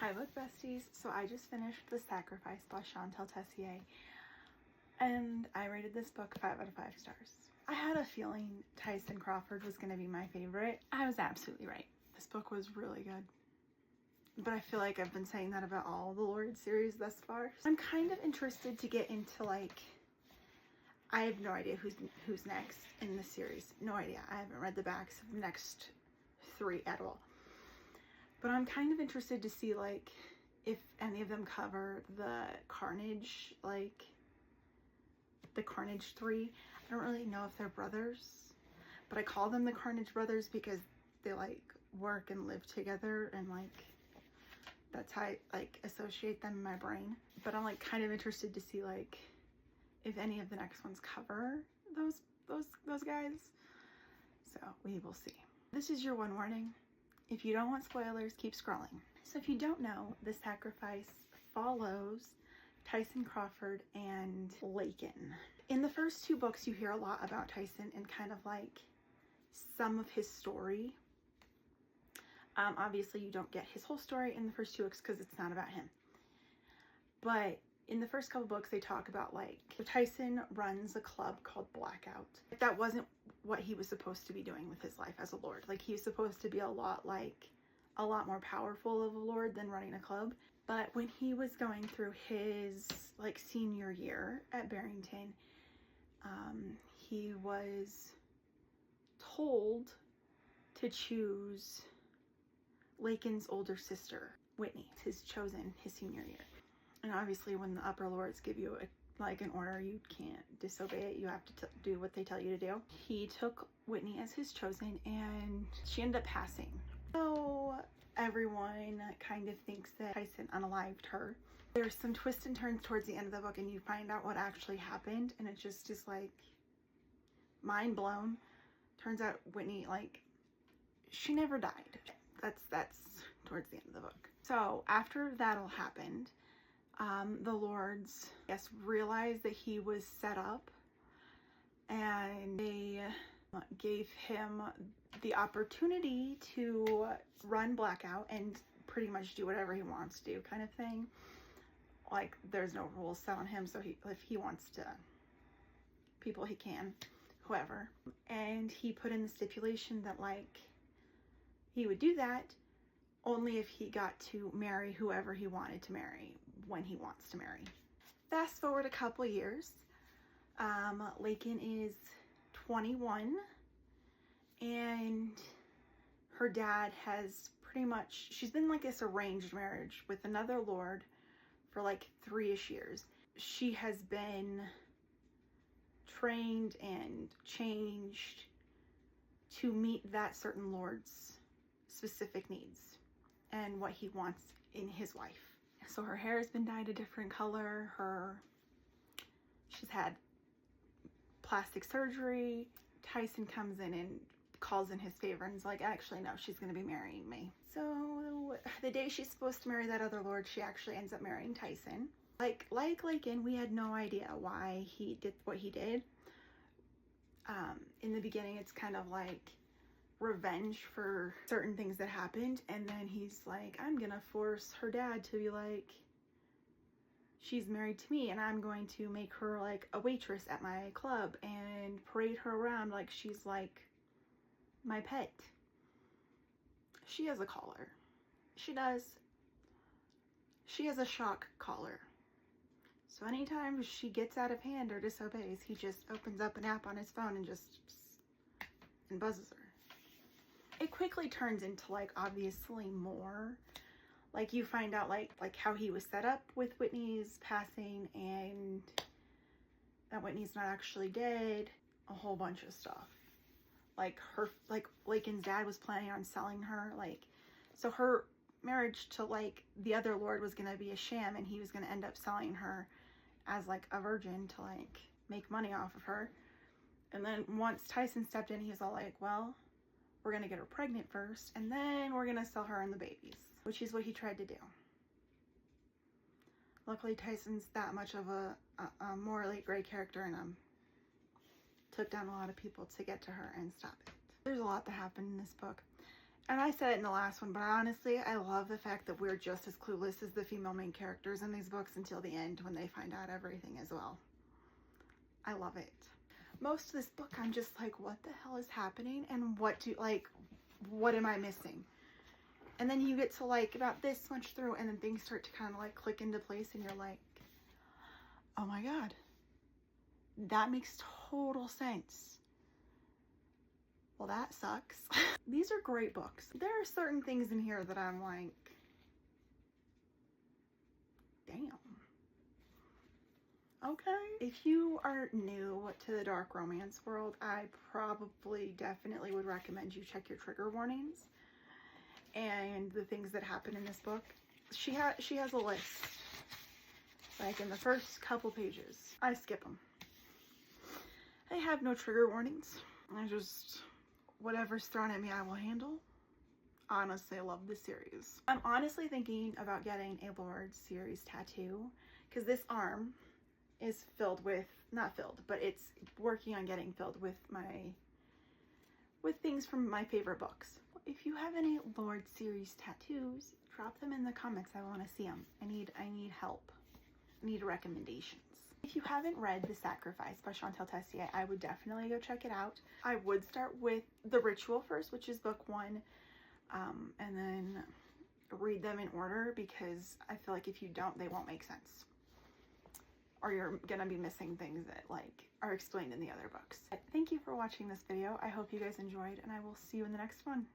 Hi book besties, so I just finished The Sacrifice by Shantel Tessier and I rated this book 5 out of 5 stars. I had a feeling Tyson Crawford was going to be my favorite. I was absolutely right. This book was really good. But I feel like I've been saying that about all the Lord series thus far. I'm kind of interested to get into like, I have no idea who's next in the series. No idea. I haven't read the backs of the next 3 at all. But I'm kind of interested to see like if any of them cover the Carnage, like the Carnage 3. I don't really know if they're brothers, but I call them the Carnage brothers because they like work and live together, and like that's how I like associate them in my brain. But I'm like kind of interested to see like if any of the next ones cover those guys. So we will see. This is your one warning. If you don't want spoilers, keep scrolling. So if you don't know, The Sacrifice follows Tyson Crawford and Lakin. In the first 2 books, you hear a lot about Tyson and kind of like some of his story. Obviously, you don't get his whole story in the first 2 books because it's not about him. But in the first couple books, they talk about like Tyson runs a club called Blackout. That wasn't what he was supposed to be doing with his life as a lord. Like he was supposed to be a lot more powerful of a lord than running a club. But when he was going through his like senior year at Barrington, he was told to choose Lakin's older sister, Whitney, his senior year. And obviously when the upper lords give you like an order, you can't disobey it. You have to do what they tell you to do. He took Whitney as his chosen and she ended up passing. So everyone kind of thinks that Tyson unalived her. There's some twists and turns towards the end of the book and you find out what actually happened, and it just is like mind blown. Turns out Whitney, like, she never died. That's towards the end of the book. So after that all happened, the lords, I guess, realized that he was set up, and they gave him the opportunity to run Blackout and pretty much do whatever he wants to do, kind of thing. Like, there's no rules set on him, so if he wants to people, he can, whoever. And he put in the stipulation that like he would do that only if he got to marry whoever he wanted to marry when he wants to marry. Fast forward a couple years, Lakin is 21 and her dad has pretty much, she's been like this arranged marriage with another lord for like 3-ish years. She has been trained and changed to meet that certain lord's specific needs and what he wants in his wife. So her hair has been dyed a different color. She's had plastic surgery. Tyson comes in and calls in his favor and is like, actually, no, she's going to be marrying me. So the day she's supposed to marry that other lord, she actually ends up marrying Tyson. Like Lakin, we had no idea why he did what he did. In the beginning, it's kind of like revenge for certain things that happened, and then he's like, I'm gonna force her dad to be like, she's married to me and I'm going to make her like a waitress at my club and parade her around like she's like my pet. She has a collar. She does. She has a shock collar. So anytime she gets out of hand or disobeys, he just opens up an app on his phone and just buzzes her. It quickly turns into like obviously more. Like you find out like how he was set up with Whitney's passing and that Whitney's not actually dead. A whole bunch of stuff. Like Lakin's dad was planning on selling her. Like, so her marriage to like the other lord was gonna be a sham, and he was gonna end up selling her as like a virgin to like make money off of her. And then once Tyson stepped in, he was all like, well, we're gonna get her pregnant first and then we're gonna sell her and the babies, which is what he tried to do. Luckily Tyson's that much of a morally gray character and took down a lot of people to get to her and stop it. There's a lot that happened in this book. And I said it in the last one, but honestly, I love the fact that we're just as clueless as the female main characters in these books until the end when they find out everything as well. I love it. Most of this book, I'm just like, what the hell is happening? And what am I missing? And then you get to like about this much through, and then things start to kind of like click into place, and you're like, oh my God, that makes total sense. Well, that sucks. These are great books. There are certain things in here that I'm like, damn. Okay. If you are new to the dark romance world, I definitely would recommend you check your trigger warnings and the things that happen in this book. She has a list. Like in the first couple pages. I skip them. I have no trigger warnings. I just, whatever's thrown at me, I will handle. Honestly, I love this series. I'm honestly thinking about getting a Lord series tattoo because this arm is filled with, not filled, but it's working on getting filled with things from my favorite books. If you have any Lord series tattoos, drop them in the comments. I want to see them. I need help. I need recommendations. If you haven't read The Sacrifice by Shantel Tessier, I would definitely go check it out. I would start with The Ritual first, which is book 1, and then read them in order because I feel like if you don't, they won't make sense. Or you're gonna be missing things that like are explained in the other books. Thank you for watching this video. I hope you guys enjoyed, and I will see you in the next one.